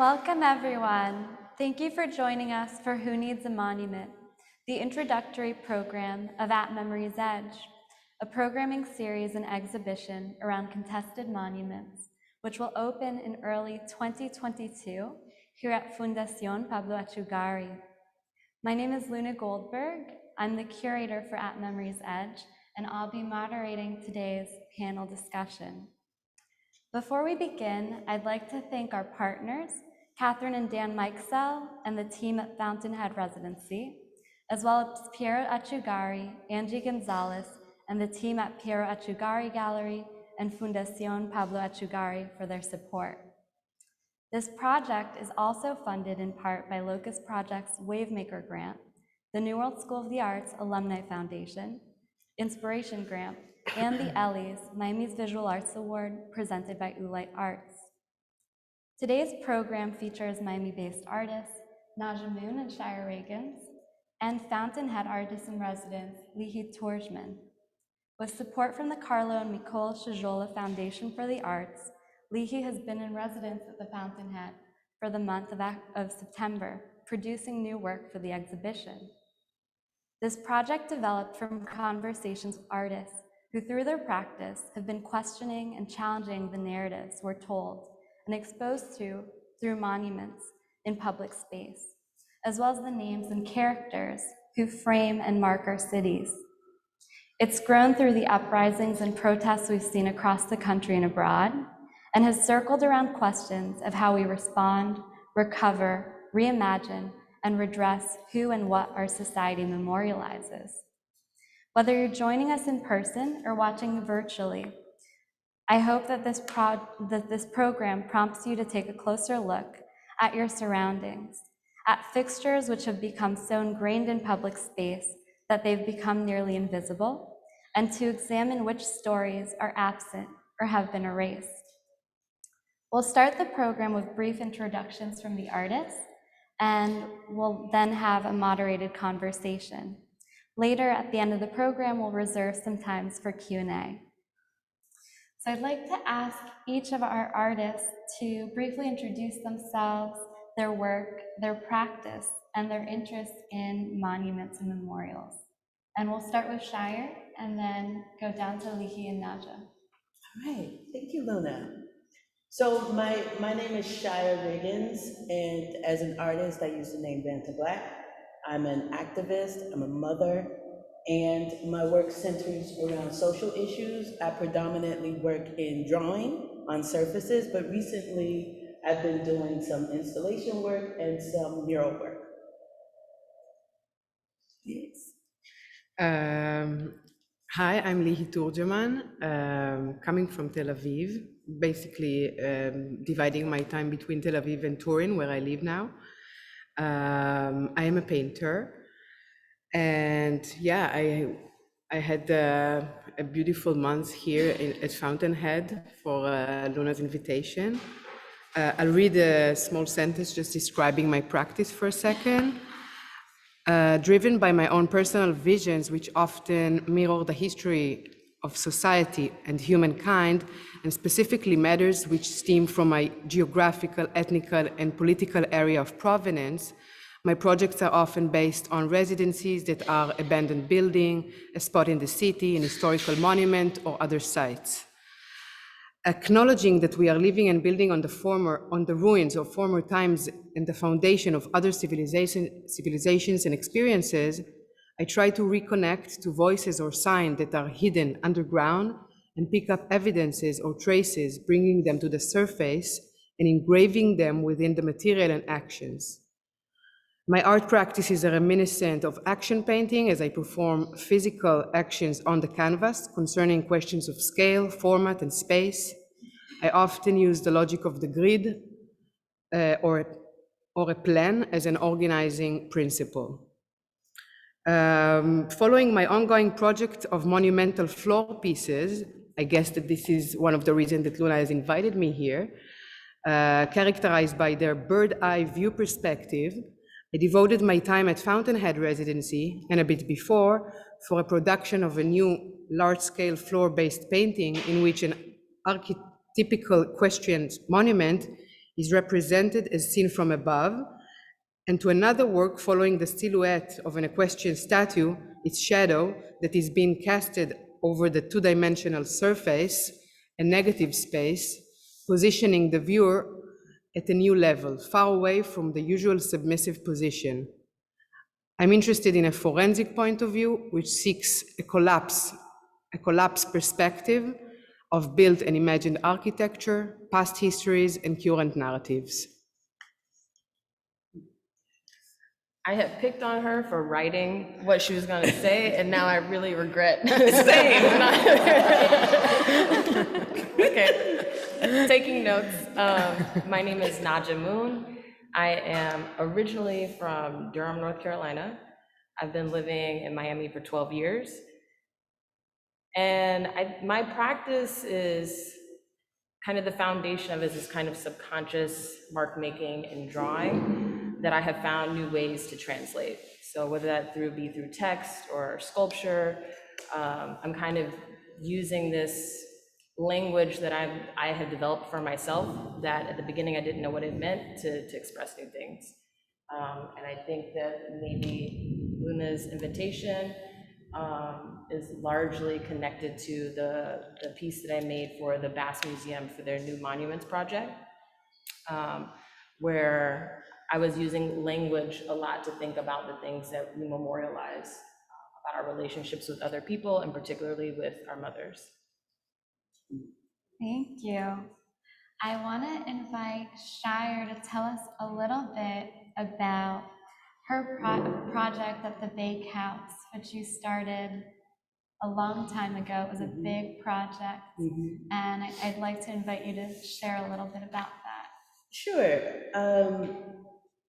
Welcome, everyone. Thank you for joining us for Who Needs a Monument, the introductory program of At Memory's Edge, a programming series and exhibition around contested monuments, which will open in early 2022 here at Fundación Pablo Achugari. My name is Luna Goldberg. I'm the curator for At Memory's Edge, and I'll be moderating today's panel discussion. Before we begin, I'd like to thank our partners, Catherine and Dan Mikesell and the team at Fountainhead Residency, as well as Piero Achugari, Angie Gonzalez, and the team at Piero Achugari Gallery and Fundación Pablo Achugari for their support. This project is also funded in part by Locust Project's Wavemaker Grant, the New World School of the Arts Alumni Foundation, Inspiration Grant, and the Ellie's Miami's Visual Arts Award presented by Ulite Arts. Today's program features Miami-based artists Najja and Chire Regans, and Fountainhead artist-in-residence Lihi Turjeman. With support from the Carlo and Nicole Shajola Foundation for the Arts, Lihi has been in residence at the Fountainhead for the month of September, producing new work for the exhibition. This project developed from conversations with artists who, through their practice, have been questioning and challenging the narratives we're told and exposed to through monuments in public space, as well as the names and characters who frame and mark our cities. It's grown through the uprisings and protests we've seen across the country and abroad, and has circled around questions of how we respond, recover, reimagine, and redress who and what our society memorializes. Whether you're joining us in person or watching virtually, I hope that this program prompts you to take a closer look at your surroundings, at fixtures which have become so ingrained in public space that they've become nearly invisible, and to examine which stories are absent or have been erased. We'll start the program with brief introductions from the artists, and we'll then have a moderated conversation. Later, at the end of the program, we'll reserve some time for Q&A. So I'd like to ask each of our artists to briefly introduce themselves, their work, their practice, and their interest in monuments and memorials. And we'll start with Chire and then go down to Lihi and Najja. All right, thank you, Luna. So my name is Chire Regans, and as an artist, I use the name Vanta Black. I'm an activist, I'm a mother, and my work centers around social issues. I predominantly work in drawing on surfaces, but recently I've been doing some installation work and some mural work. Yes. Hi, I'm Lihi Turjeman, coming from Tel Aviv, basically dividing my time between Tel Aviv and Turin, where I live now. I am a painter, and yeah, I had a beautiful month here at Fountainhead for Luna's invitation. I'll read a small sentence just describing my practice for a second. Driven by my own personal visions, which often mirror the history of society and humankind, and specifically matters which stem from my geographical, ethnical, and political area of provenance, my projects are often based on residencies that are abandoned building, a spot in the city, an historical monument, or other sites. Acknowledging that we are living and building on the ruins of former times and the foundation of other civilizations and experiences, I try to reconnect to voices or signs that are hidden underground and pick up evidences or traces, bringing them to the surface and engraving them within the material and actions. My art practices are reminiscent of action painting as I perform physical actions on the canvas concerning questions of scale, format, and space. I often use the logic of the grid or a plan as an organizing principle. Following my ongoing project of monumental floor pieces, I guess that this is one of the reasons that Luna has invited me here, characterized by their bird-eye view perspective, I devoted my time at Fountainhead Residency and a bit before for a production of a new large-scale floor-based painting in which an archetypical equestrian monument is represented as seen from above, and to another work following the silhouette of an equestrian statue, its shadow that is being casted over the two-dimensional surface, a negative space, positioning the viewer at a new level, far away from the usual submissive position. I'm interested in a forensic point of view, which seeks a collapse perspective of built and imagined architecture, past histories, and current narratives. I had picked on her for writing what she was going to say, and now I really regret saying. Okay, taking notes. My name is Najja Moon. I am originally from Durham, North Carolina. I've been living in Miami for 12 years. And my practice is kind of the foundation of it is this kind of subconscious mark making and drawing that I have found new ways to translate. So whether that be through text or sculpture, I'm kind of using this language that I have developed for myself that at the beginning I didn't know what it meant to express new things. And I think that maybe Luna's invitation is largely connected to the piece that I made for the Bass Museum for their new monuments project, where I was using language a lot to think about the things that we memorialize, about our relationships with other people, and particularly with our mothers. Thank you. I want to invite Chire to tell us a little bit about her project at the Bakehouse, which you started a long time ago. It was a big project, and I'd like to invite you to share a little bit about that. Sure.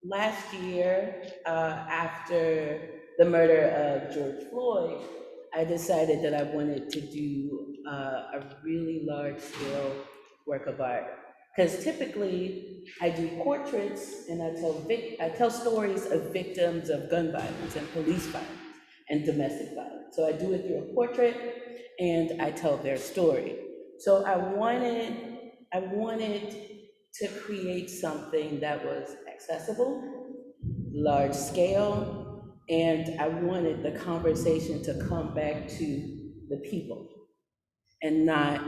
Last year, after the murder of George Floyd, I decided that I wanted to do a really large-scale work of art. Because typically, I do portraits and I tell stories of victims of gun violence and police violence and domestic violence. So I do it through a portrait and I tell their story. So I wanted to create something that was accessible, large scale, and I wanted the conversation to come back to the people and not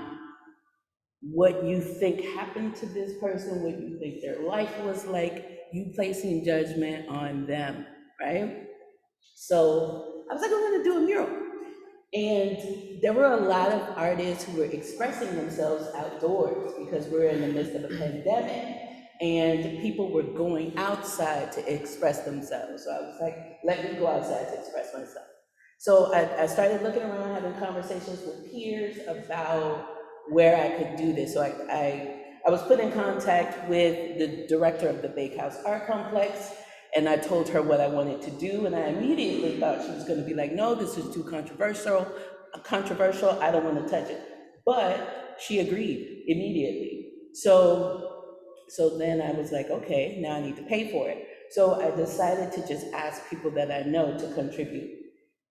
what you think happened to this person, what you think their life was like, you placing judgment on them, right? So I was like, I'm gonna do a mural. And there were a lot of artists who were expressing themselves outdoors because we're in the midst of a pandemic and people were going outside to express themselves. So I was like, let me go outside to express myself. So I started looking around, having conversations with peers about where I could do this. So I was put in contact with the director of the Bakehouse Art Complex, and I told her what I wanted to do, and I immediately thought she was going to be like, no, this is too controversial, I don't want to touch it. But she agreed immediately. So then I was like, okay, now I need to pay for it. So I decided to just ask people that I know to contribute.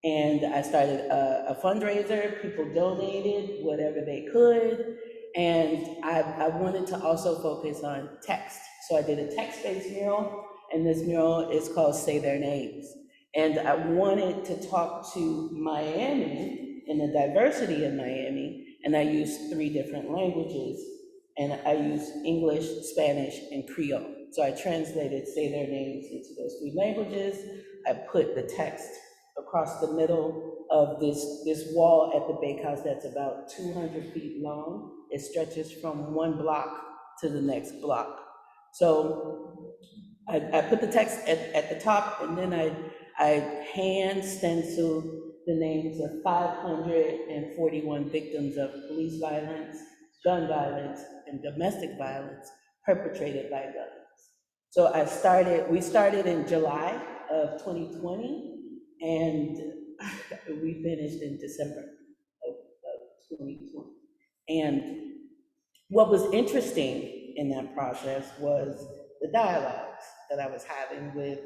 And I started a fundraiser, people donated whatever they could, and I wanted to also focus on text. So I did a text-based mural, and this mural is called Say Their Names. And I wanted to talk to Miami and the diversity in Miami, and I used 3 different languages, and I used English, Spanish, and Creole. So I translated Say Their Names into those 3 languages. I put the text across the middle of this wall at the Bakehouse that's about 200 feet long. It stretches from one block to the next block. So I put the text at the top, and then I hand stenciled the names of 541 victims of police violence, gun violence, and domestic violence perpetrated by guns. So we started in July of 2020, and we finished in December of 2020. And what was interesting in that process was the dialogues that I was having with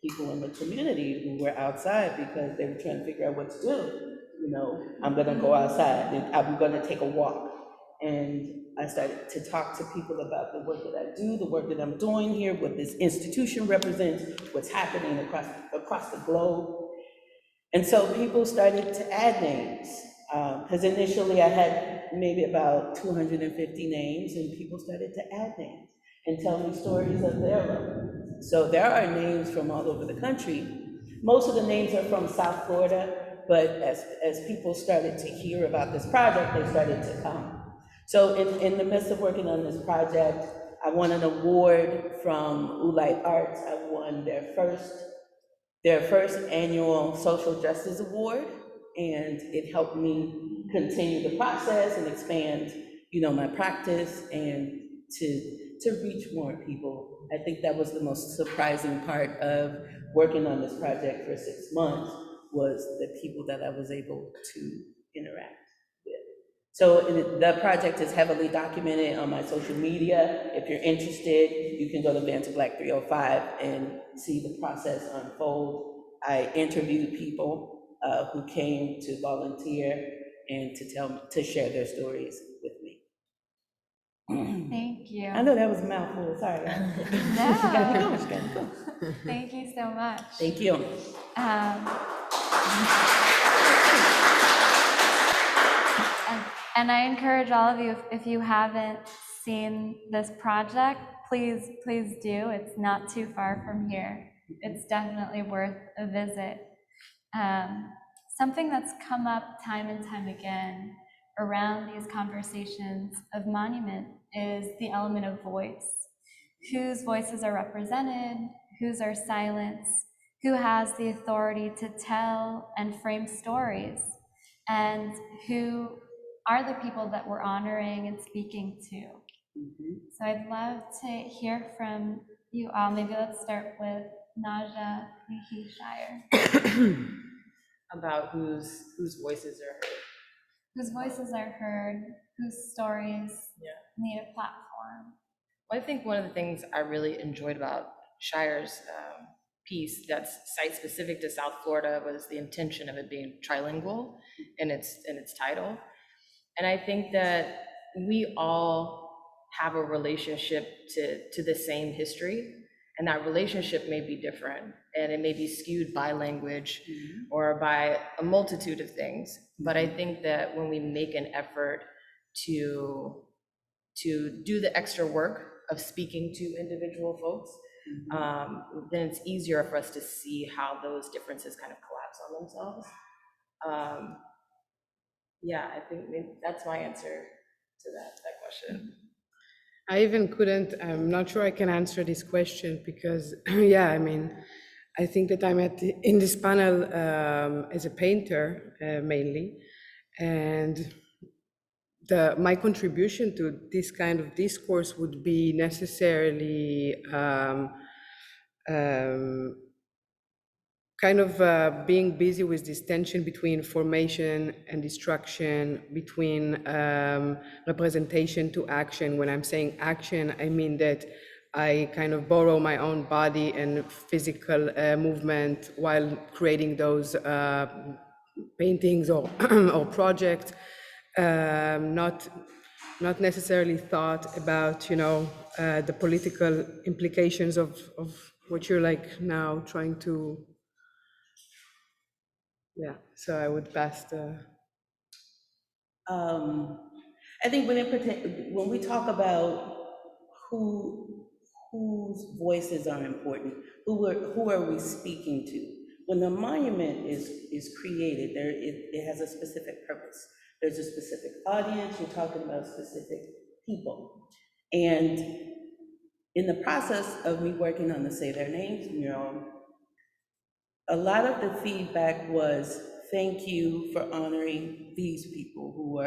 people in the community who were outside because they were trying to figure out what to do. You know, I'm gonna go outside and I'm gonna take a walk. And I started to talk to people about the work that I do, the work that I'm doing here, what this institution represents, what's happening across the globe. And so people started to add names, because initially I had maybe about 250 names, and people started to add names and tell me stories of their lives. So there are names from all over the country. Most of the names are from South Florida, but as people started to hear about this project, they started to come. So in the midst of working on this project, I won an award from Ulite Arts. I won their first annual social justice award, and it helped me continue the process and expand, my practice and to reach more people. I think that was the most surprising part of working on this project for 6 months, was the people that I was able to interact with. So the project is heavily documented on my social media. If you're interested, you can go to Vanta Black 305 and see the process unfold. I interviewed people who came to volunteer and to share their stories with me. Thank you. I know that was a mouthful, sorry. Gotta be going, gotta go. Thank you so much. Thank you. And I encourage all of you, if you haven't seen this project, please do. It's not too far from here. It's definitely worth a visit. Something that's come up time and time again around these conversations of monument is the element of voice. Whose voices are represented, whose are silenced, who has the authority to tell and frame stories, and who are the people that we're honoring and speaking to. So I'd love to hear from you all. Maybe let's start with Najja, Lihi, Chire. About whose voices are heard. Whose voices are heard, whose stories need a platform. Well, I think one of the things I really enjoyed about Chire's piece that's site-specific to South Florida was the intention of it being trilingual in its title. And I think that we all have a relationship to the same history, and that relationship may be different, and it may be skewed by language or by a multitude of things. But I think that when we make an effort to do the extra work of speaking to individual folks, then it's easier for us to see how those differences kind of collapse on themselves. Yeah, I think that's my answer to that question. I even couldn't, I'm not sure I can answer this question because, yeah, I mean, I think that I'm in this panel as a painter mainly, and my contribution to this kind of discourse would be necessarily kind of being busy with this tension between formation and destruction, between representation to action. When I'm saying action, I mean that I kind of borrow my own body and physical movement while creating those paintings or or projects. Not necessarily thought about, the political implications of what you're like now trying to. Yeah, so I would pass the. I think when we talk about whose voices are important, who are we speaking to? When the monument is created, it has a specific purpose. There's a specific audience. You're talking about specific people, and in the process of me working on the Say Their Names mural, a lot of the feedback was, thank you for honoring these people who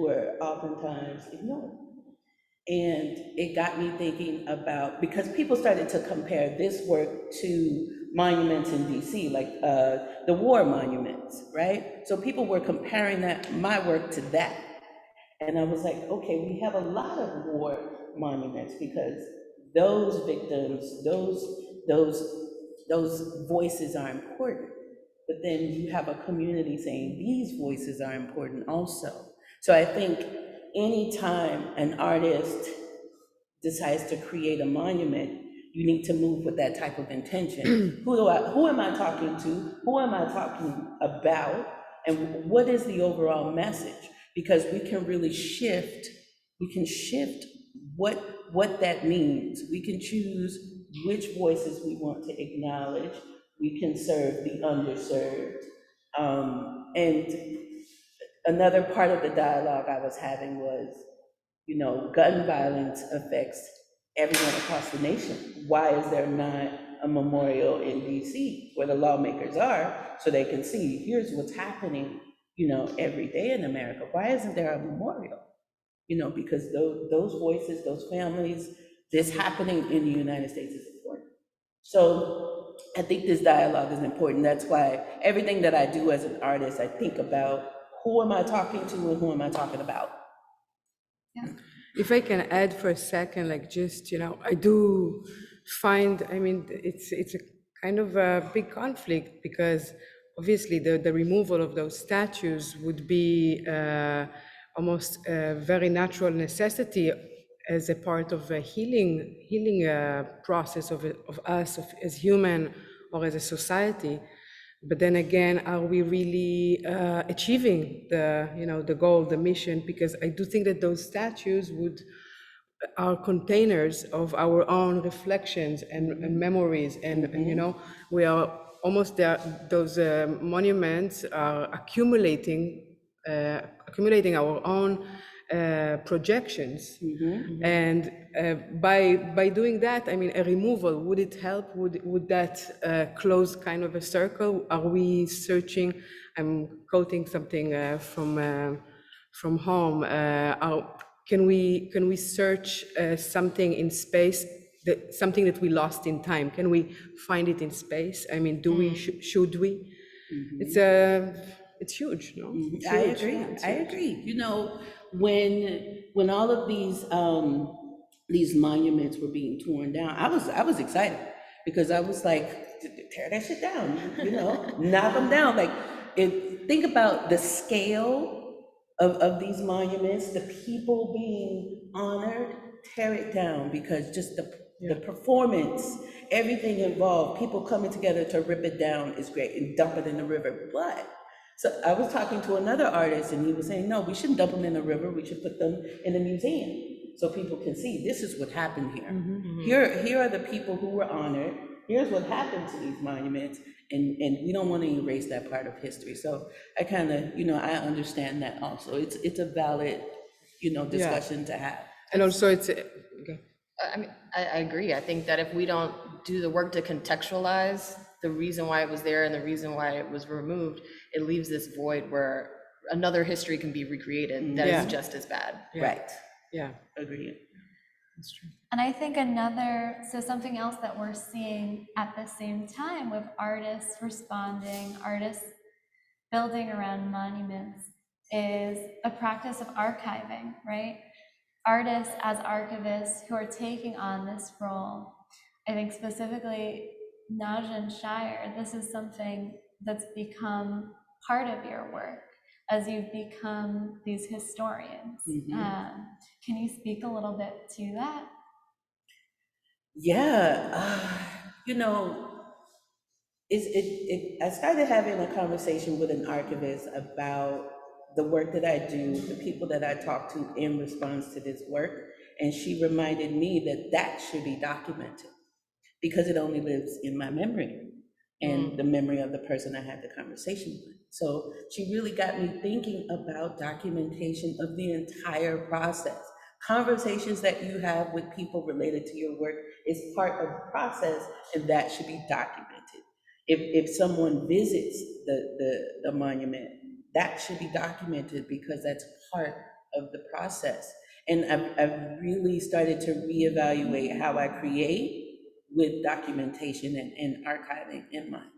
are oftentimes ignored. And it got me thinking about, because people started to compare this work to monuments in DC, like the war monuments, right? So people were comparing my work to that. And I was like, okay, we have a lot of war monuments because those victims, those voices are important. But then you have a community saying these voices are important also. So I think anytime an artist decides to create a monument, you need to move with that type of intention. Who am I talking to? Who am I talking about? And what is the overall message? Because we can shift what that means. We can choose which voices we want to acknowledge. We can serve the underserved. And another part of the dialogue I was having was, gun violence affects everyone across the nation. Why is there not a memorial in DC where the lawmakers are so they can see, here's what's happening, every day in America? Why isn't there a memorial? Because those voices, those families, this happening in the United States is important. So I think this dialogue is important. That's why everything that I do as an artist, I think about who am I talking to and who am I talking about? Yeah. If I can add for a second, like just, I do find, it's a kind of a big conflict because obviously the removal of those statues would be almost a very natural necessity as a part of a healing process of us as human or as a society. But then again, are we really achieving the goal, the mission? Because I do think that those statues are containers of our own reflections and memories, and we are almost there. Those monuments are accumulating our own projections. And by doing that, a removal, would it help? Would that close kind of a circle? Are we searching? I'm quoting something from home. Can we search something in space, something that we lost in time? Can we find it in space? Do we? Should we? It's huge, no? It's I huge. agree. It's I huge. agree. When all of these monuments were being torn down, I was excited because I was like, tear that shit down, knock them down. Like, think about the scale of these monuments, the people being honored, tear it down because just the performance, everything involved, people coming together to rip it down is great and dump it in the river. But so I was talking to another artist and he was saying, no, we shouldn't dump them in the river. We should put them in a museum so people can see this is what happened here. Here are the people who were honored. Here's what happened to these monuments. And we don't want to erase that part of history. So I kind of, I understand that also. It's a valid, discussion to have. And also it's okay. I agree. I think that if we don't do the work to contextualize the reason why it was there and the reason why it was removed, it leaves this void where another history can be recreated that is just as bad. Right. Yeah. Agreed. That's true. And I think something else that we're seeing at the same time with artists responding, artists building around monuments is a practice of archiving, right? Artists as archivists who are taking on this role. I think specifically Najja and Chire, this is something that's become part of your work as you've become these historians. Can you speak a little bit to that? Yeah, I started having a conversation with an archivist about the work that I do, the people that I talk to in response to this work, and she reminded me that should be documented because it only lives in my memory and the memory of the person I had the conversation with. So she really got me thinking about documentation of the entire process. Conversations that you have with people related to your work is part of the process, and that should be documented. If someone visits the monument, that should be documented because that's part of the process. And I've really started to reevaluate how I create with documentation and archiving in mind.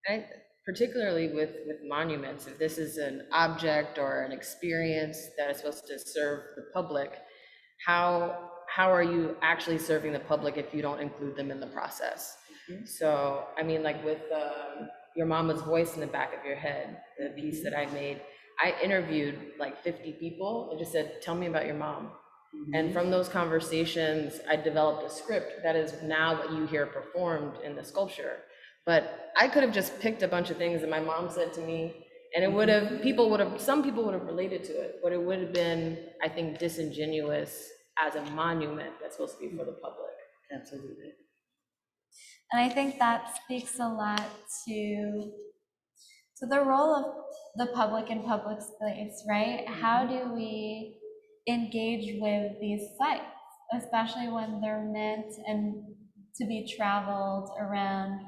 And particularly with monuments, if this is an object or an experience that is supposed to serve the public, how are you actually serving the public if you don't include them in the process? So, like with your mama's voice in the back of your head, the piece that I made, I interviewed like 50 people and just said, tell me about your mom. And from those conversations, I developed a script that is now what you hear performed in the sculpture. But I could have just picked a bunch of things that my mom said to me, and it would have, some people would have related to it, but it would have been, I think, disingenuous as a monument that's supposed to be for the public. Absolutely. And I think that speaks a lot to the role of the public in public space, right? How do we engage with these sites, especially when they're meant and to be traveled around?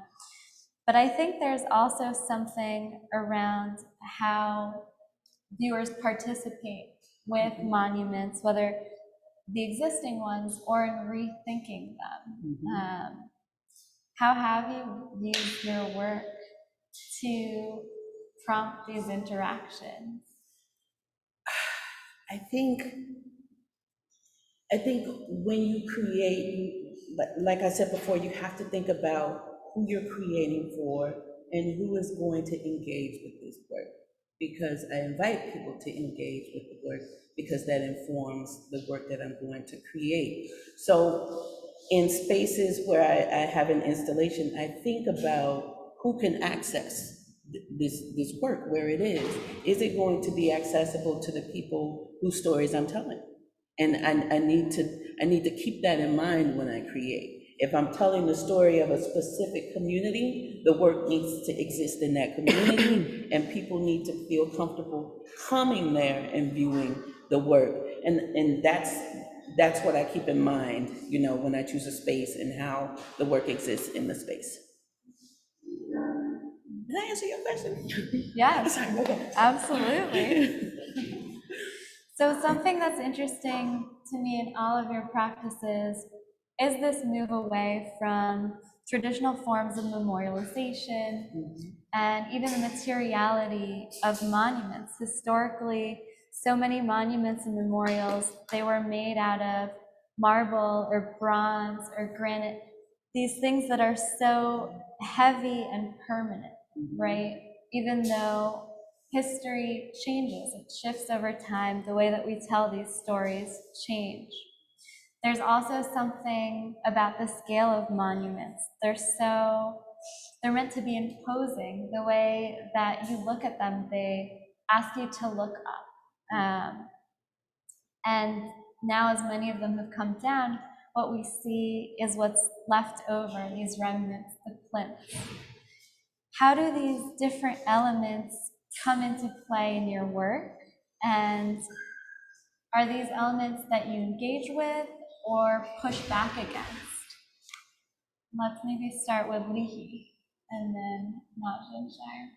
But I think there's also something around how viewers participate with monuments, whether the existing ones or in rethinking them. How have you used your work to prompt these interactions? I think when you create, like I said before, you have to think about who you're creating for and who is going to engage with this work. Because I invite people to engage with the work because that informs the work that I'm going to create. So in spaces where I have an installation, I think about who can access this work, where it is. Is it going to be accessible to the people whose stories I'm telling? And I need to keep that in mind when I create. If I'm telling the story of a specific community, the work needs to exist in that community, and people need to feel comfortable coming there and viewing the work. And that's what I keep in mind, when I choose a space and how the work exists in the space. Did I answer your question? Yes, Sorry, okay. absolutely. So something that's interesting to me in all of your practices is this move away from traditional forms of memorialization and even the materiality of monuments. Historically, so many monuments and memorials, they were made out of marble or bronze or granite, these things that are so heavy and permanent, right? Even though history changes, it shifts over time, the way that we tell these stories change. There's also something about the scale of monuments. They're meant to be imposing. The way that you look at them, they ask you to look up. And now, as many of them have come down, what we see is what's left over, these remnants, the plinths. How do these different elements come into play in your work? And are these elements that you engage with or push back against? Let's maybe start with Lihi and then Najja and Chire.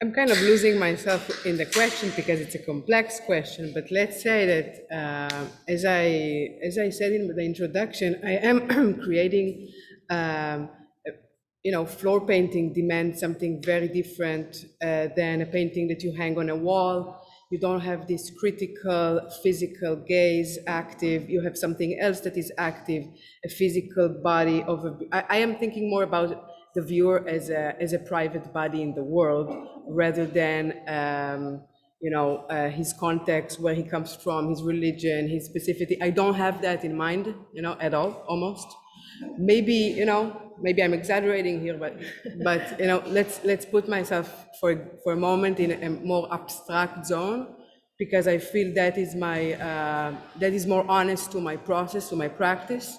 I'm kind of losing myself in the question because it's a complex question, but let's say that as I said in the introduction, I am creating, floor painting demands something very different than a painting that you hang on a wall. You don't have this critical physical gaze active. You have something else that is active, a physical body of I am thinking more about the viewer as a private body in the world, rather than his context, where he comes from, his religion, his specificity. I don't have that in mind, at all, almost. Maybe I'm exaggerating here, but let's put myself for a moment in a more abstract zone, because I feel that is that is more honest to my process, to my practice.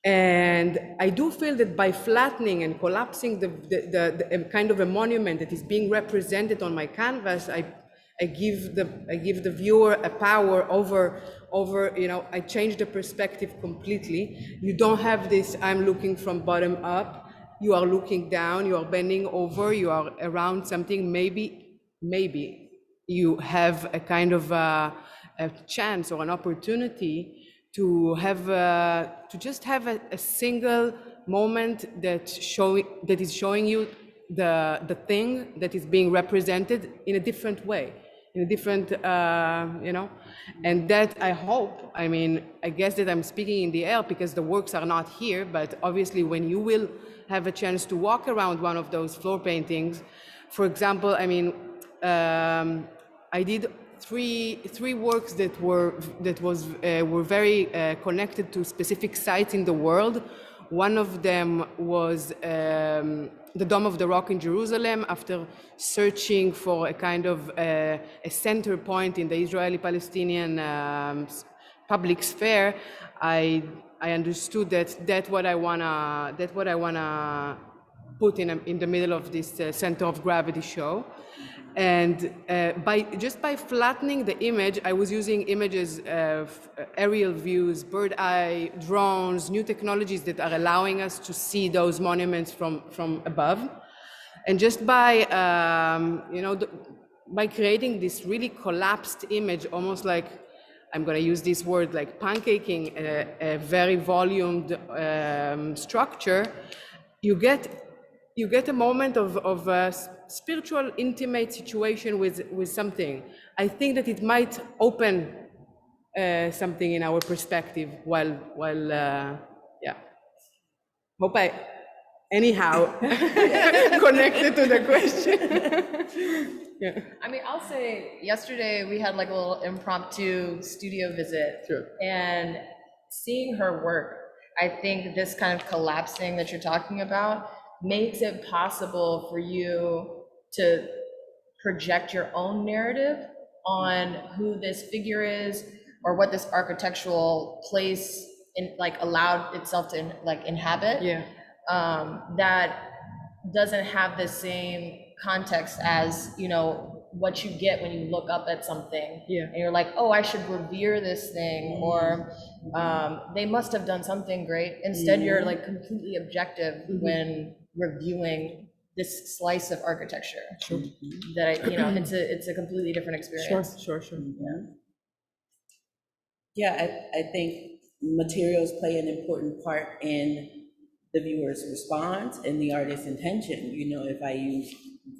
And I do feel that by flattening and collapsing the kind of a monument that is being represented on my canvas, I give the viewer a power over, I change the perspective completely. You don't have this, I'm looking from bottom up. You are looking down, you are bending over, you are around something. Maybe you have a kind of a chance or an opportunity to have to just have a single moment that is showing you the thing that is being represented in a different way, in a different and that I hope, I guess that I'm speaking in the air because the works are not here, but obviously when you will have a chance to walk around one of those floor paintings, for example, I did three works that were very connected to specific sites in the world. One of them was the Dome of the Rock in Jerusalem. After searching for a kind of a center point in the Israeli-Palestinian public sphere, I understood that what I wanna put in the middle of this center of gravity show. And by flattening the image, I was using images of aerial views, bird eye, drones, new technologies that are allowing us to see those monuments from above. And just by by creating this really collapsed image, almost like, I'm going to use this word, like pancaking a very volumed structure, you get a moment of a spiritual, intimate situation with something. I think that it might open something in our perspective while yeah. Hope I, anyhow, connected to the question. Yeah. I mean, I'll say yesterday we had like a little impromptu studio visit. Sure. And seeing her work, I think this kind of collapsing that you're talking about makes it possible for you to project your own narrative on who this figure is or what this architectural place allowed itself to inhabit. Yeah. That doesn't have the same context as, what you get when you look up at something. Yeah. And you're like, oh, I should revere this thing, or they must have done something great. Instead, you're like completely objective when reviewing this slice of architecture. Sure. That it's a completely different experience. Sure. Yeah, I think materials play an important part in the viewer's response and the artist's intention. If I use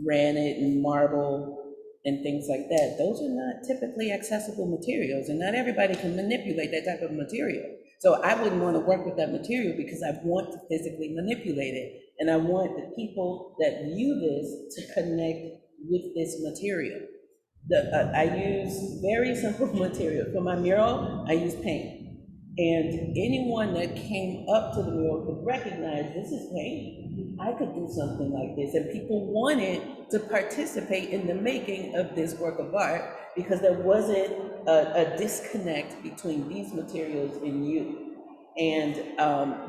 granite and marble and things like that, those are not typically accessible materials, and not everybody can manipulate that type of material. So I wouldn't want to work with that material because I want to physically manipulate it, and I want the people that view this to connect with this material. I use very simple material. For my mural, I use paint. And anyone that came up to the mural could recognize, this is paint. I could do something like this. And people wanted to participate in the making of this work of art because there wasn't a disconnect between these materials and you. And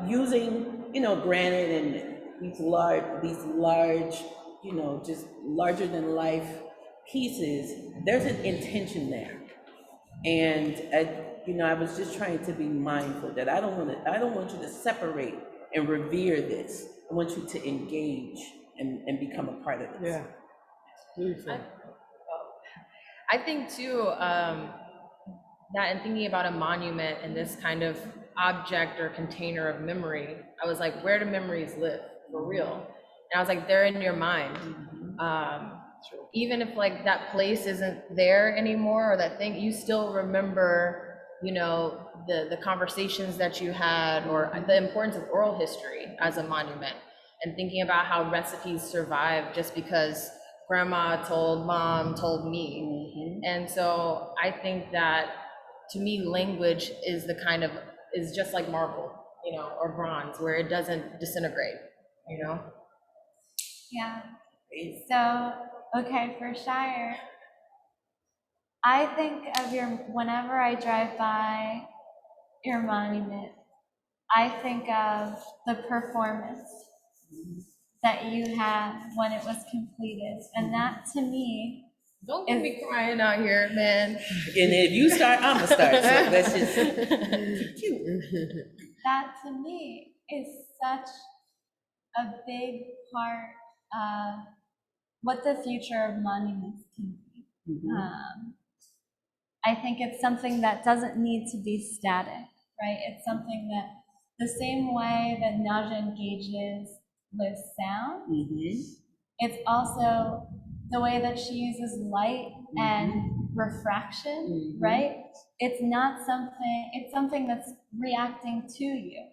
using, granite and these large, just larger than life pieces, there's an intention there. And I was just trying to be mindful that I don't want you to separate and revere this. I want you to engage and become a part of this. Yeah. Beautiful. I think too, that in thinking about a monument and this kind of object or container of memory, I was like, where do memories live for real? And I was like, they're in your mind. Even if that place isn't there anymore, or that thing, you still remember, the conversations that you had, or the importance of oral history as a monument, and thinking about how recipes survive just because grandma told mom told me. And so I think that, to me, language is is just like marble, or bronze, where it doesn't disintegrate, Yeah. So, okay, for Chire, I think of whenever I drive by your monument, I think of the performance that you had when it was completed. And that, to me, don't get me crying out here, man. And if you start, I'm gonna start. So that's just cute. That, to me, is such a big part of what the future of monuments can be. I think it's something that doesn't need to be static, right? It's something that, the same way that Najja engages with sound, it's also the way that she uses light and refraction, right? It's something that's reacting to you,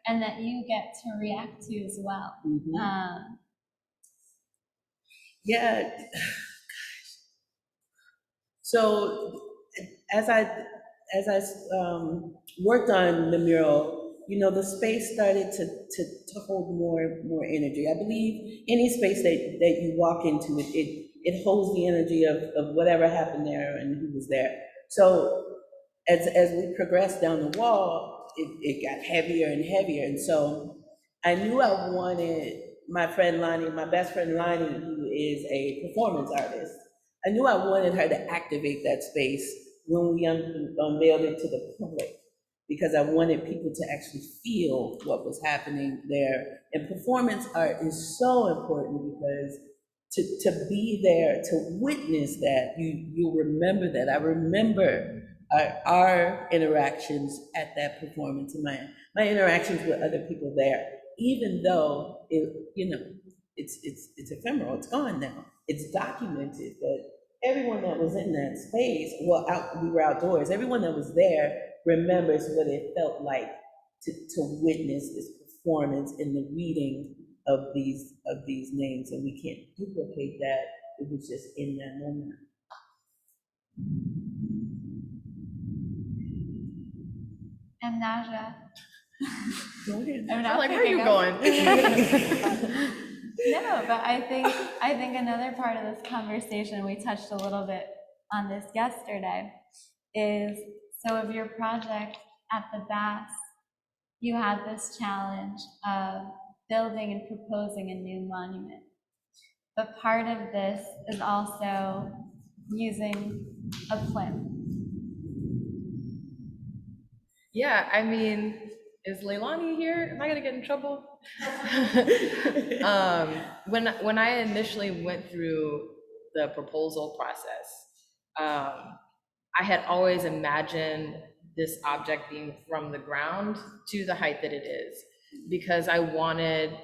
and that you get to react to as well. Yeah. So as I worked on the mural, the space started to hold more energy. I believe any space that you walk into, it holds the energy of whatever happened there and who was there. So as we progressed down the wall, it got heavier and heavier. And so I knew I wanted my friend Lonnie, my best friend Lonnie, who is a performance artist. I knew I wanted her to activate that space when we unveiled it to the public, because I wanted people to actually feel what was happening there. And performance art is so important because to be there, to witness that, you remember that. I remember our interactions at that performance and my interactions with other people there, even though it's ephemeral, it's gone now, it's documented, but everyone that was in that space, we were outdoors, everyone that was there remembers what it felt like to witness this performance in the reading of these names, and we can't duplicate that. It was just in that moment. And Najja. Go ahead. I'm I'm not like, where are you picking up. going? No, but I think another part of this conversation, we touched a little bit on this yesterday, is so of your project at the Bass, you had this challenge of building and proposing a new monument. But part of this is also using a plinth. Yeah, I mean, is Leilani here? Am I gonna get in trouble? When I initially went through the proposal process, I had always imagined this object being from the ground to the height that it is, because I wanted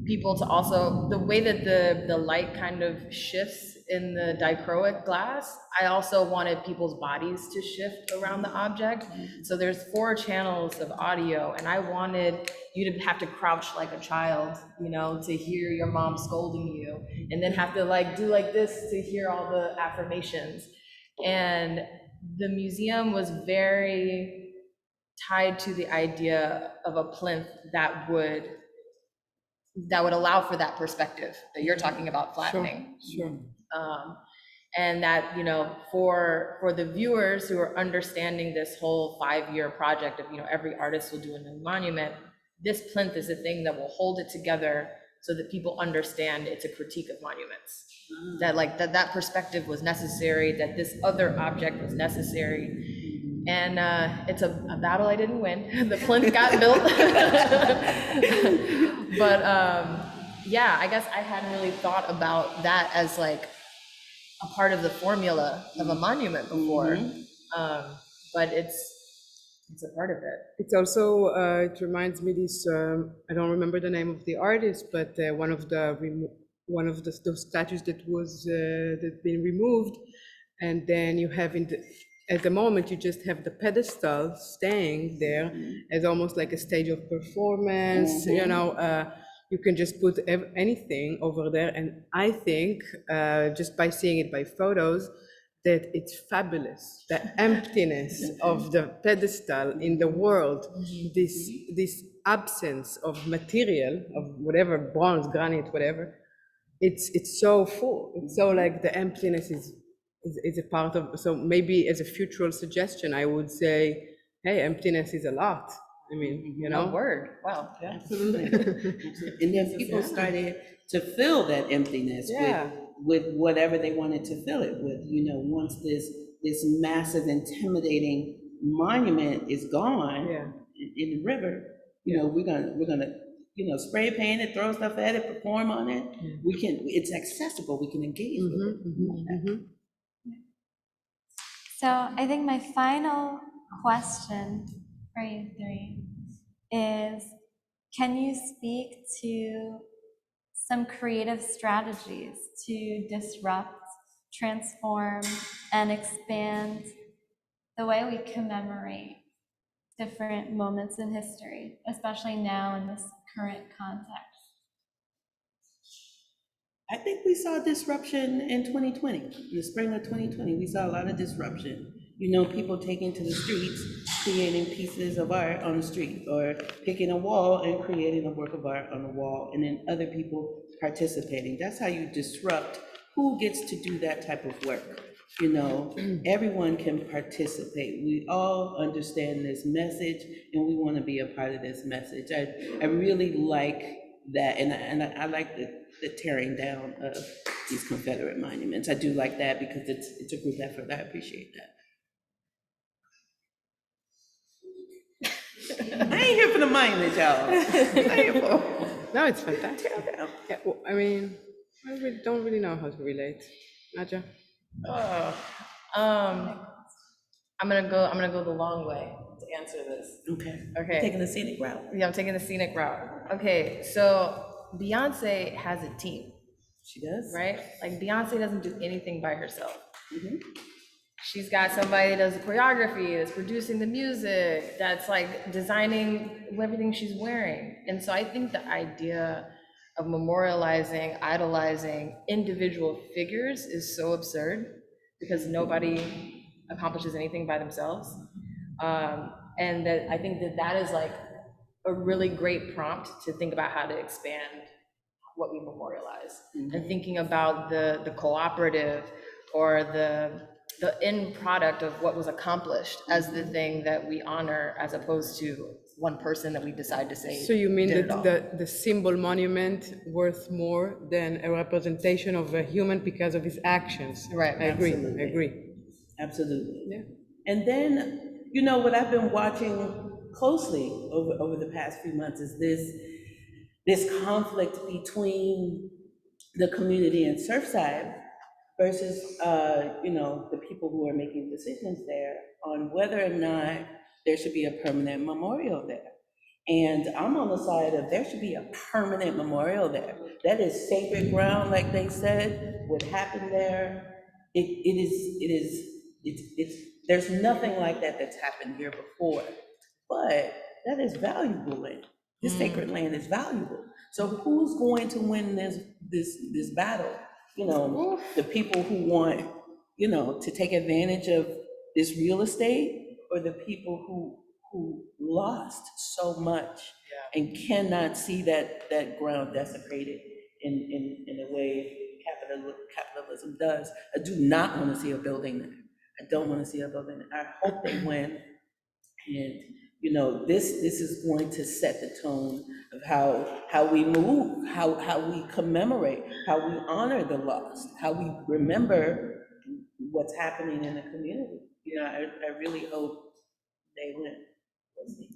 people to also, the way that the light kind of shifts in the dichroic glass, I also wanted people's bodies to shift around the object. So there's 4 channels of audio, and I wanted you to have to crouch like a child, to hear your mom scolding you, and then have to do like this to hear all the affirmations. And the museum was very tied to the idea of a plinth that would allow for that perspective that you're talking about flattening. Sure. And that, for the viewers who are understanding this whole 5-year project of, every artist will do a new monument, this plinth is the thing that will hold it together so that people understand it's a critique of monuments. That perspective was necessary, that this other object was necessary. And it's a battle I didn't win. The plinth got built. But yeah, I guess I hadn't really thought about that as like a part of the formula of a monument before. But it's a part of it. It's also, it reminds me this, I don't remember the name of the artist, but one of those statues that that's been removed, and then you have at the moment you just have the pedestal staying there as almost like a stage of performance. You can just put anything over there, and I think just by seeing it by photos, that it's fabulous, the emptiness of the pedestal in the world, this absence of material, of whatever, bronze, granite, whatever, it's so full. It's so like the emptiness is a part of, so maybe as a future suggestion, I would say, hey, emptiness is a lot. I mean, A word, wow, yeah. Absolutely. And then people started to fill that emptiness with whatever they wanted to fill it with. Once this massive, intimidating monument is gone in the river, we're gonna spray paint it, throw stuff at it, perform on it. It's accessible. We can engage with it. So I think my final question for you three is, can you speak to some creative strategies to disrupt, transform, and expand the way we commemorate different moments in history, especially now in this current context? I think we saw disruption in 2020, in the spring of 2020. We saw a lot of disruption. You know, people taking to the streets, creating pieces of art on the street, or picking a wall and creating a work of art on the wall, and then other people participating. That's how you disrupt. Who gets to do that type of work? You know, everyone can participate. We all understand this message, and we want to be a part of this message. I really like that, and I like the tearing down of these Confederate monuments. I do like that because it's a group effort. I appreciate that. I ain't here for the monument, y'all. I ain't here for No, it's fantastic. tear down. Yeah, well, I mean, I really don't really know how to relate. Najja? Oh, um, I'm gonna go the long way to answer this. Okay. Okay. Taking the scenic route. Yeah, I'm taking the scenic route. Okay, so Beyonce has a team, She does. right? Like Beyonce doesn't do anything by herself. Mhm. She's got somebody that does the choreography, that's producing the music, that's like designing everything she's wearing. And so I think the idea of memorializing, idolizing individual figures is so absurd because nobody accomplishes anything by themselves. And that I think that that is like a really great prompt to think about how to expand what we memorialize and thinking about the cooperative or the end product of what was accomplished as the thing that we honor as opposed to one person that we decide to say So you mean did it all. that the symbol monument worth more than a representation of a human because of his actions? Right. I agree, I Absolutely. agree. Absolutely. Yeah. And then, you know, what I've been watching closely over the past few months is this conflict between the community in Surfside versus, you know, the people who are making decisions there on whether or not there should be a permanent memorial there. And I'm on the side of there should be a permanent memorial there. That is sacred ground, like they said, what happened there. There's nothing like that that's happened here before. But that is valuable land. This sacred land is valuable. So who's going to win this battle? You know, the people who want, you know, to take advantage of this real estate, or the people who lost so much and cannot see that ground desecrated in the way capitalism does. I do not want to see a building there. I don't want to see a building there. I hope they win. And, you know, this is going to set the tone of how we move, how we commemorate, how we honor the lost, how we remember what's happening in the community. You know, I really hope they win. We'll see.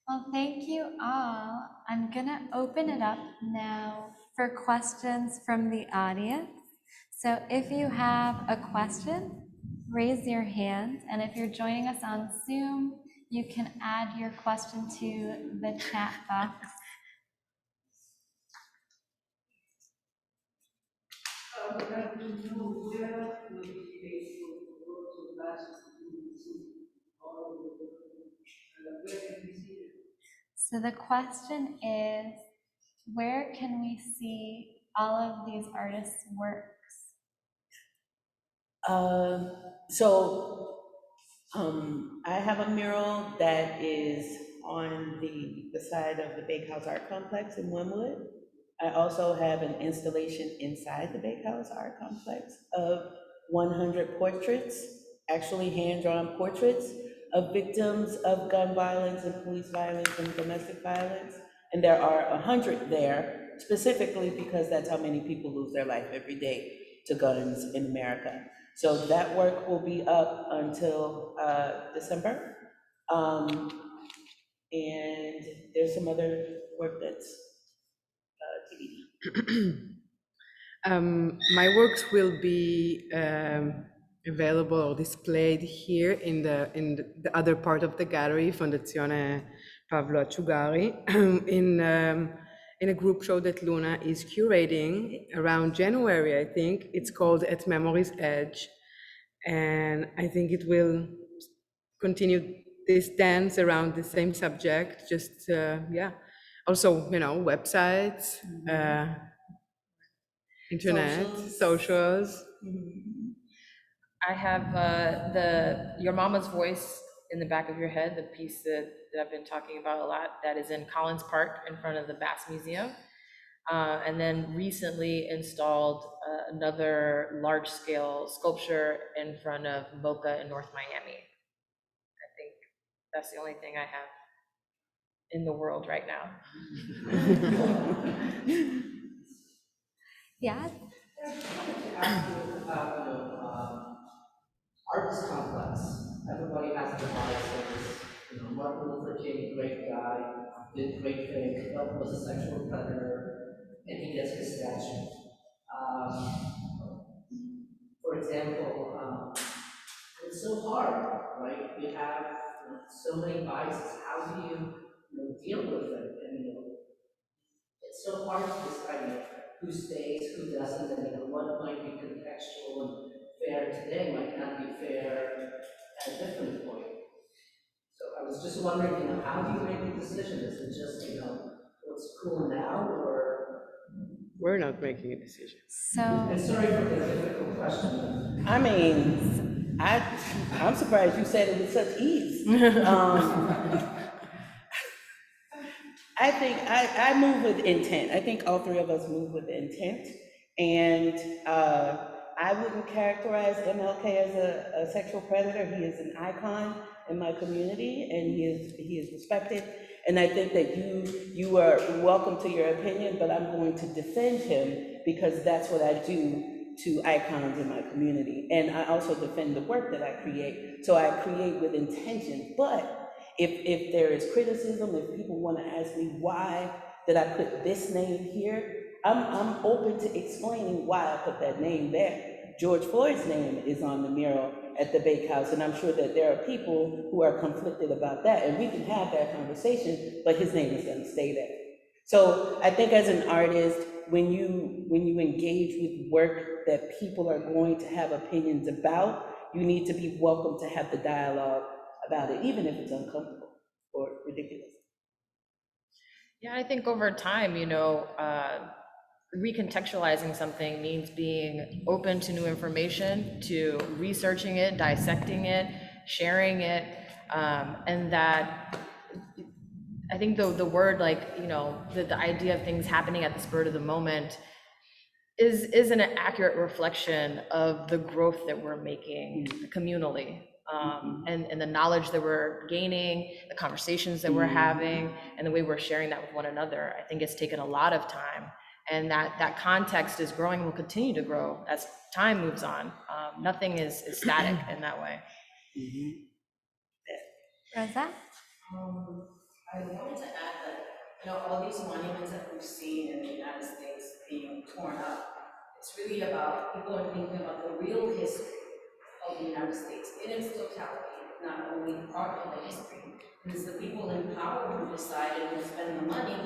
Well, thank you all. I'm gonna open it up now for questions from the audience. So if you have a question, raise your hand, and if you're joining us on Zoom, you can add your question to the chat box. So the question is, where can we see all of these artists' works? I have a mural that is on the side of the Bakehouse Art Complex in Wynwood. I also have an installation inside the Bakehouse Art Complex of 100 portraits, actually hand-drawn portraits of victims of gun violence and police violence and domestic violence. And there are 100 there, specifically because that's how many people lose their life every day to guns in America. So that work will be up until December. And there's some other work that's TBD. My works will be available or displayed here in the other part of the gallery, Fondazione Pablo Acciugari, in a group show that Luna is curating around January, I think. It's called At Memory's Edge, and I think it will continue this dance around the same subject, just, yeah. Also, you know, websites, Internet, Socials. socials. I have Your Mama's Voice in the back of your head, the piece that I've been talking about a lot, that is in Collins Park in front of the Bass Museum. And then recently installed another large-scale sculpture in front of Boca in North Miami. I think that's the only thing I have in the world right now. Yeah, To ask you about, art is complex. Everybody has their biases. Martin Luther King, great guy, did great things, but was a sexual predator, and he gets his statue. For example, it's so hard, right? You have so many biases. How do deal with it? And it's so hard to decide who stays, who doesn't, and what might be contextual and fair today might not be fair at a different point. So I was just wondering, how do you make a decision? Is it just, what's cool now, or? We're not making a decision. And so, sorry for the difficult question. I mean, I'm surprised you said it with such ease. I think I move with intent. I think all three of us move with intent. And I wouldn't characterize MLK as a sexual predator. He is an icon in my community, and he is respected. And I think that you are welcome to your opinion, but I'm going to defend him because that's what I do to icons in my community. And I also defend the work that I create. So I create with intention. But if there is criticism, if people want to ask me why did I put this name here, I'm open to explaining why I put that name there. George Floyd's name is on the mural at the Bakehouse, and I'm sure that there are people who are conflicted about that, and we can have that conversation, but his name is going to stay there. So I think as an artist, when you engage with work that people are going to have opinions about, you need to be welcome to have the dialogue about it, even if it's uncomfortable or ridiculous. Yeah, I think over time, recontextualizing something means being open to new information, to researching it, dissecting it, sharing it, and that I think the word, the idea of things happening at the spur of the moment is an accurate reflection of the growth that we're making communally, and the knowledge that we're gaining, the conversations that we're having, and the way we're sharing that with one another. I think it's taken a lot of time, and that context is growing and will continue to grow as time moves on. Nothing is static in that way. Rosa? I wanted to add that, all these monuments that we've seen in the United States being torn up, it's really about, people are thinking about the real history of the United States in its totality, not only part of the history. It is the people in power who decide and who spend the money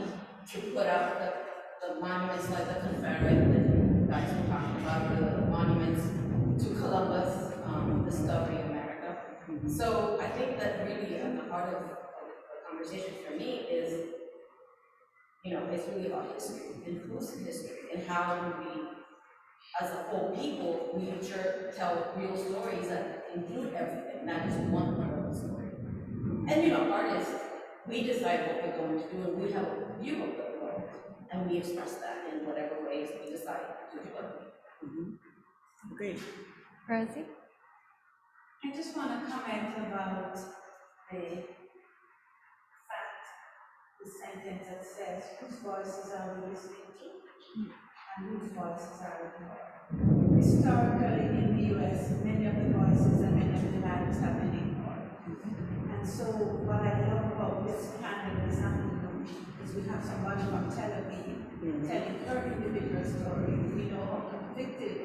to put up the monuments like the Confederate that you guys were talking about, the monuments to Columbus, discovering America. So I think that really at the heart of conversation for me is, it's really about history, inclusive history, and how do we, as a whole people, we sure tell real stories that include everything, not just one part of the story. And artists, we decide what we're going to do, and we have a view of the world, and we express that in whatever ways we decide to do it. Great. Rosie? I just want to comment about the sentence that says, whose voices are we listening to and whose voices are we ignoring. Historically in the US, many of the voices and many of the matters have been ignored. And so what I love about this panel this afternoon is we have somebody from Tel Aviv telling her individual story. We know how convicted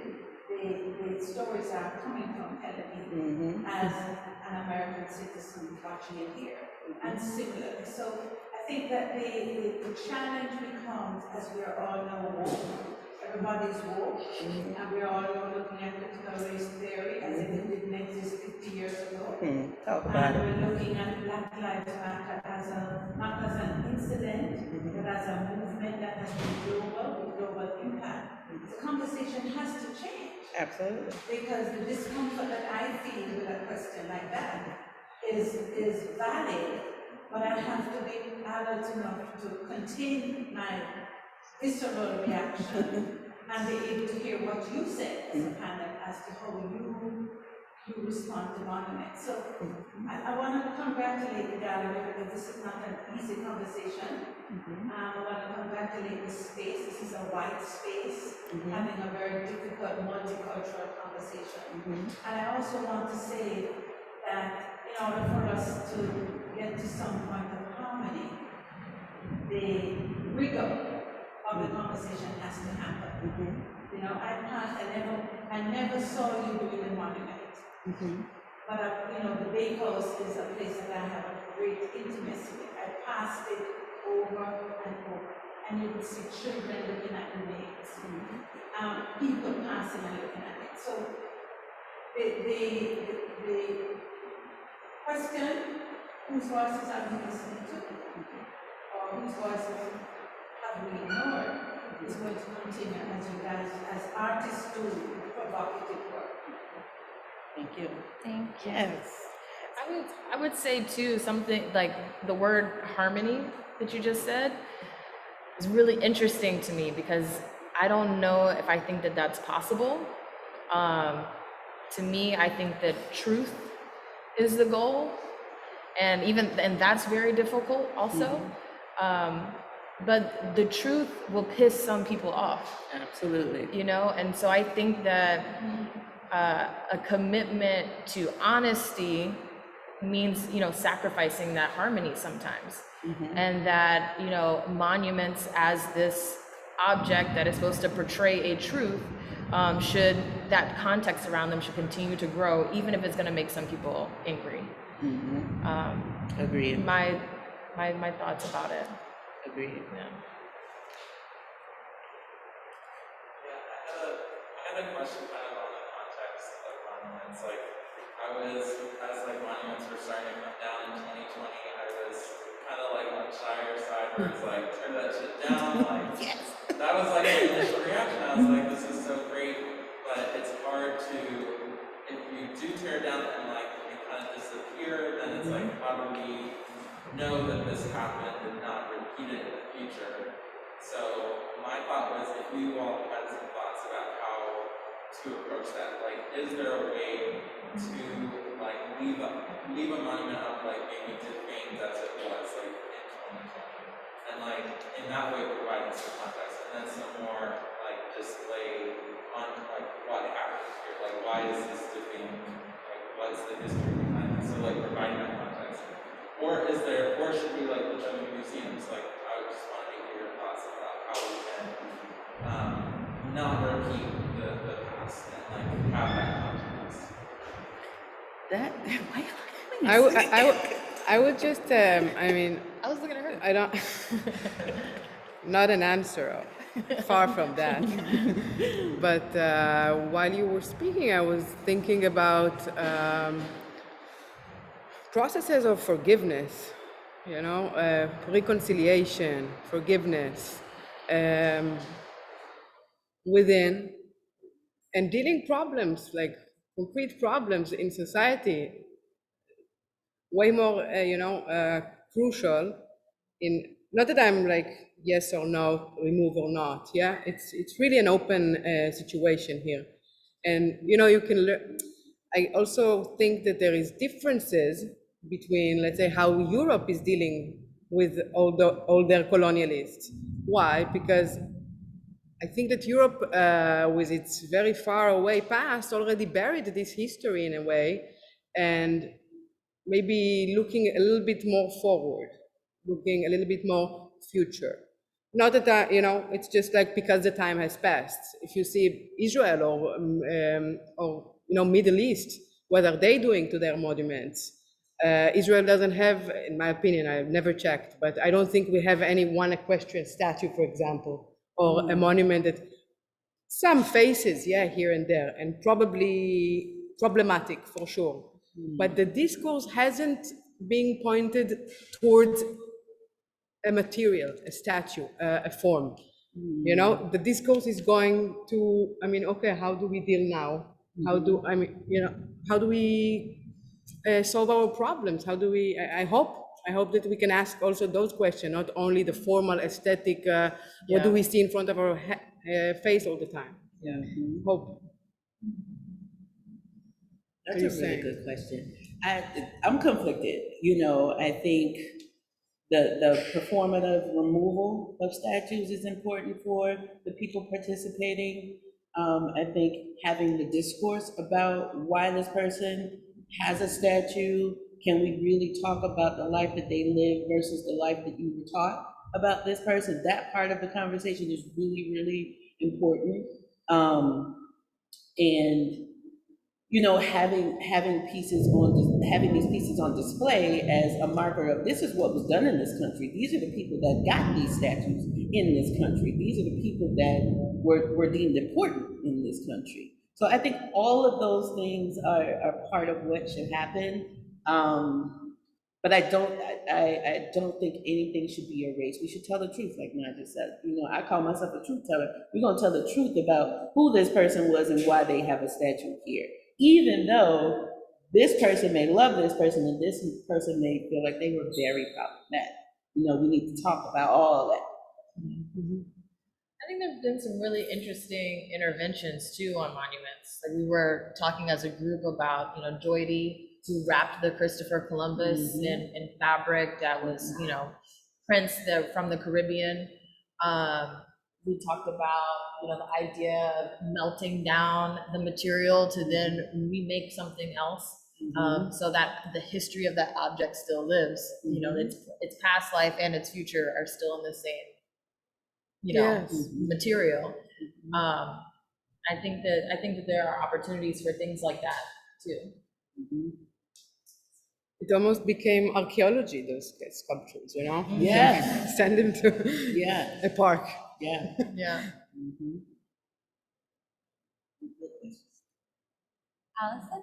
the stories are coming from Tel Aviv as an American citizen watching it here, and similar. So I think that the challenge becomes, as we are all now woke, everybody's woke, and we're all now looking at critical race theory as if it didn't exist 50 years ago. Talk about And it. we're looking at Black Lives Matter as not as an incident, but as a movement that has been global, with global impact. The conversation has to change. Absolutely. Because the discomfort that I feel with a question like that is valid, but I have to be adult enough to contain my visceral reaction and be able to hear what you said as a panel as to how you respond to monument. So I want to congratulate the gallery because this is not an easy conversation. I want to congratulate the space. This is a white space, having a very difficult multicultural conversation. And I also want to say that in order for us to get to some point of harmony, the rigor of the conversation has to happen. You know, I never saw you doing a monument. But you know, the bakehouse is a place that I have a great intimacy with. I passed it over and over, and you would see children looking at the names, people passing and looking at it. So the question, whose voices are we listening to, or whose voices have we ignored, is going to continue as you guys, as artists do provocative work. Thank you. Thank you. Yes. I would say too, something like the word harmony that you just said is really interesting to me because I don't know if I think that that's possible. To me, I think that truth is the goal, and that's very difficult also. But the truth will piss some people off. Absolutely. You know, and so I think that a commitment to honesty means, you know, sacrificing that harmony sometimes. And that, you know, monuments as this object that is supposed to portray a truth, that context around them should continue to grow, even if it's going to make some people angry. Agreed. My thoughts about it. Agreed. Yeah. I had a question kind of on the context of monuments. Like, as monuments were starting to come down in 2020, I was kind of like on Chire side where it's like, turn that shit down. Like, yes. That was like the initial reaction. I was like, this is so great, but it's hard to, if you do tear it down and like it kind of disappear, then it's like, how do we know that this happened and not repeat it in the future? So my thought was, if you all had some thoughts about how to approach that, like, is there a way to like leave a monument up like maybe defamed as it was like in 2020, and like in that way providing some context, and then some more like display on like what happened here, like why is this defamed, like what's the history behind it, so like providing that context. Or should we like look at museums? Like, I just wanted to hear your thoughts about how we can not repeat the past and like have that context. I would just, I mean, I was looking at her. I don't, not an answer, far from that. But while you were speaking, I was thinking about processes of forgiveness, you know, reconciliation, forgiveness within, and dealing problems, like concrete problems in society, way more, crucial in, not that I'm like, yes or no, remove or not, yeah? It's really an open situation here. And, you know, you can learn, I also think that there is differences between, let's say, how Europe is dealing with all their colonialists. Why? Because I think that Europe, with its very far away past, already buried this history in a way, and maybe looking a little bit more forward, looking a little bit more future. Not that, it's just like because the time has passed. If you see Israel or Middle East, what are they doing to their monuments? Israel doesn't have, in my opinion, I've never checked, but I don't think we have any one equestrian statue, for example, or a monument that some faces, yeah, here and there, and probably problematic for sure. But the discourse hasn't been pointed towards a material, a statue, a form. You know, the discourse is going to, I mean, okay, how do we deal now? How do, I mean, you know, how do we solve our problems? How do we, I hope that we can ask also those questions, not only the formal aesthetic, what do we see in front of our face all the time? Yeah. Hope. That's What a are you really saying? good question. I'm conflicted. You know, I think the performative removal of statues is important for the people participating. I think having the discourse about why this person has a statue, can we really talk about the life that they live versus the life that you were taught about this person? That part of the conversation is really, really important. And you know, having pieces on having these pieces on display as a marker of this is what was done in this country. These are the people that got these statues in this country. These are the people that were deemed important in this country. So I think all of those things are part of what should happen. But I don't think anything should be erased. We should tell the truth, like Najja said. You know, I call myself a truth teller. We're gonna tell the truth about who this person was and why they have a statue here. Even though this person may love this person and this person may feel like they were very problematic. You know, we need to talk about all that. I think there've been some really interesting interventions too on monuments. Like we were talking as a group about, you know, Joydy, who wrapped the Christopher Columbus in fabric that was, you know, prints from the Caribbean. We talked about, you know, the idea of melting down the material to then remake something else, so that the history of that object still lives. You know, its past life and its future are still in the same, you know, material. I think that there are opportunities for things like that too. It almost became archaeology, those sculptures, you know? Yeah. Send them to a park. Yeah. Yeah. Allison?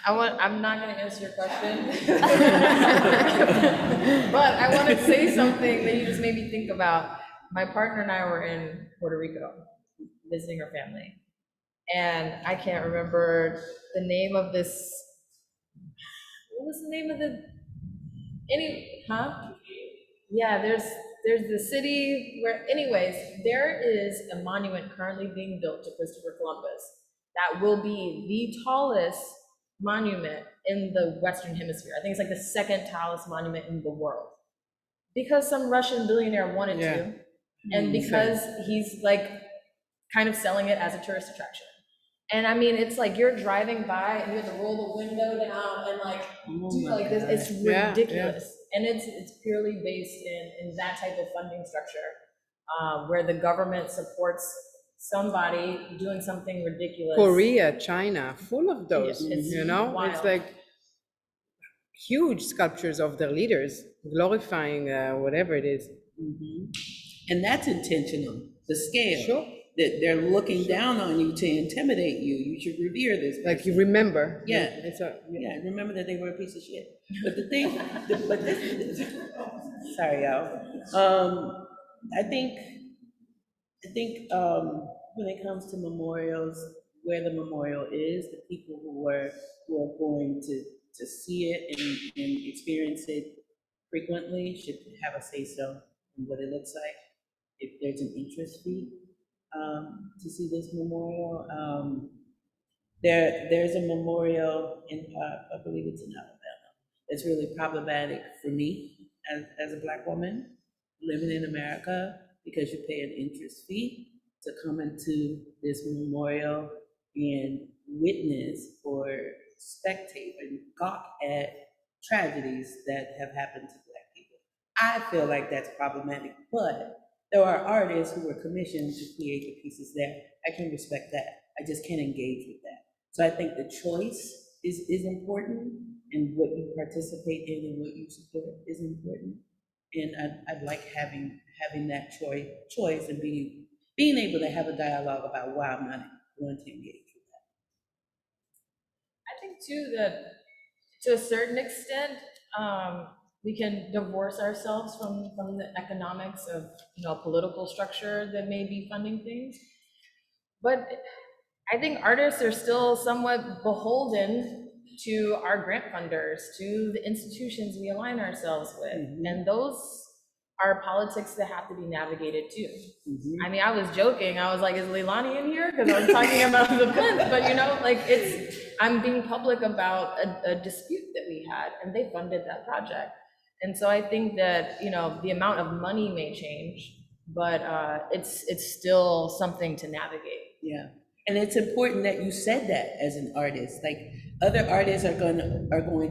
I'm not gonna answer your question. But I want to say something that you just made me think about. My partner and I were in Puerto Rico visiting her family. And I can't remember the name of this, what was the name of Yeah, there's the city where, anyways, there is a monument currently being built to Christopher Columbus that will be the tallest monument in the Western Hemisphere. I think it's like the second tallest monument in the world. Because some Russian billionaire wanted to, and because he's like kind of selling it as a tourist attraction. And I mean, it's like you're driving by and you have to roll the window down and like do like this. It's ridiculous. And it's purely based in that type of funding structure, where the government supports somebody doing something ridiculous. Korea, China, full of those, It's you know? wild. It's like huge sculptures of their leaders, glorifying whatever it is. And that's intentional, the scale. Sure. That they're looking down on you to intimidate you. You should revere this person. Like you remember. Yeah. It's Remember that they were a piece of shit. But the thing, sorry, y'all. I think, when it comes to memorials, where the memorial is, the people who are going to see it and experience it frequently should have a say-so in what it looks like. If there's an interest fee, to see this memorial, there's a memorial in, I believe it's in Alabama. It's really problematic for me as a Black woman living in America because you pay an interest fee to come into this memorial and witness or spectate and gawk at tragedies that have happened to Black people. I feel like that's problematic, but there are artists who were commissioned to create the pieces there. I can respect that. I just can't engage with that. So I think the choice is important, and what you participate in and what you support is important. And I'd like having that choice and being able to have a dialogue about why I'm not going to engage with I think too that to a certain extent, we can divorce ourselves from the economics of, political structure that may be funding things. But I think artists are still somewhat beholden to our grant funders, to the institutions we align ourselves with. Mhm. And those are politics that have to be navigated too. that. I mean, I was joking. I was like, is Leilani in here? Because I was talking about the plinth, but I'm being public about a dispute that we had, and they funded that project. And so I think that, the amount of money may change, but it's still something to navigate. Yeah, and it's important that you said that as an artist. Like, other artists are going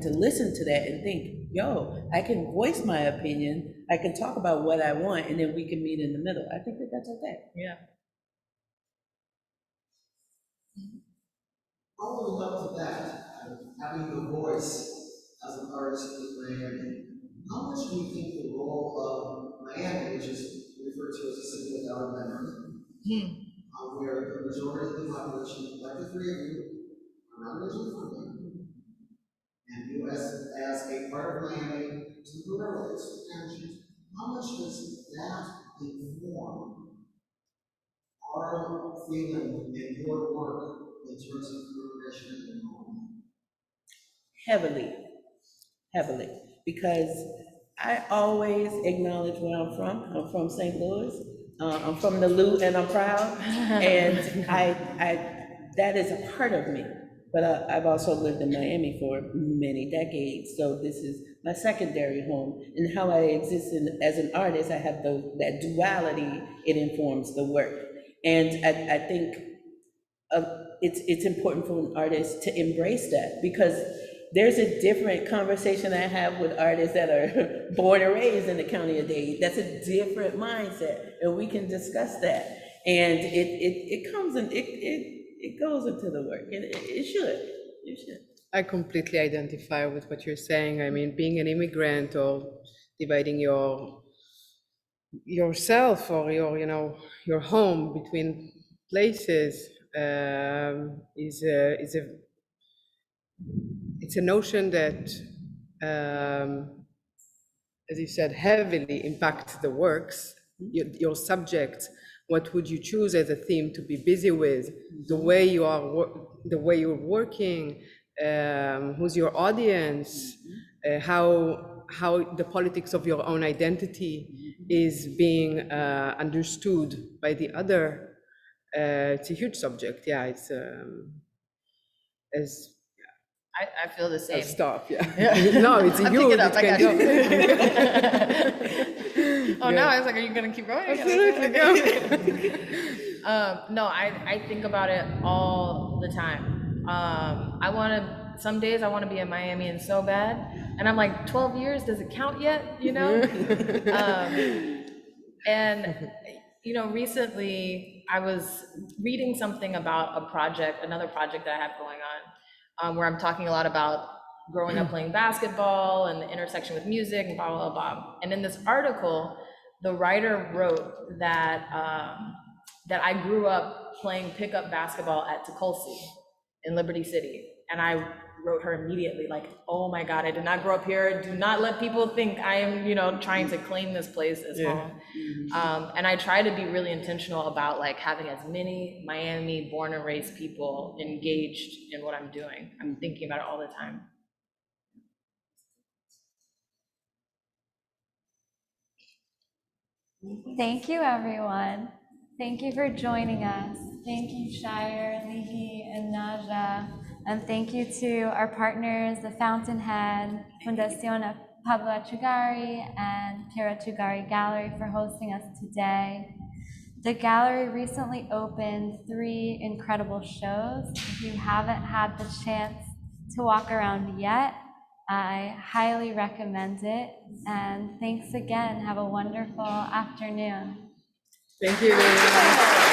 to listen to that and think, yo, I can voice my opinion, I can talk about what I want, and then we can meet in the middle. I think that that's okay. Yeah. Following up to that, having the voice as an artist in Miami, how much do you think the role of Miami, which is referred to as a city without a memory, where the majority of the population, like the three of you, are not originally from Miami, and you as a part of Miami, temporarily, substantially, how much does that inform our feeling and your work in terms of immigration and home? Heavily, because I always acknowledge where I'm from. I'm from St. Louis. I'm from the Lou, and I'm proud. And that is a part of me. But I've also lived in Miami for many decades, so this is my secondary home. And how I exist as an artist, I have that duality. It informs the work, and I think it's important for an artist to embrace that, because there's a different conversation I have with artists that are born and raised in the county of Dade. That's a different mindset, and we can discuss that. And it comes and it goes into the work, and it should. I completely identify with what you're saying. I mean, being an immigrant or dividing yourself or your home between places it's a notion that, as you said, heavily impacts the works, your subjects. What would you choose as a theme to be busy with? The way you're working, who's your audience, how the politics of your own identity is being understood by the other. It's a huge subject. Yeah, it's as I feel the same. stop. Yeah. No, it's a huge. I got you. Oh, no, I was like, are you gonna keep going? Absolutely, go. No, I think about it all the time. Some days I wanna be in Miami and so bad, and I'm like, 12 years, does it count yet, And, recently I was reading something about another project that I have going on, where I'm talking a lot about growing up playing basketball and the intersection with music and blah, blah, blah. And in this article, the writer wrote that I grew up playing pickup basketball at Tulsi in Liberty City. And I wrote her immediately, like, oh my God, I did not grow up here. Do not let people think I am, trying to claim this place as home. And I try to be really intentional about like having as many Miami born and raised people engaged in what I'm doing. I'm thinking about it all the time. Thank you, everyone. Thank you for joining us. Thank you, Chire, Lihi, and Najja. And thank you to our partners, the Fountainhead, Fundación Pablo Achugari, and Piero Achugari Gallery for hosting us today. The gallery recently opened 3 incredible shows. If you haven't had the chance to walk around yet, I highly recommend it. And thanks again. Have a wonderful afternoon. Thank you very much.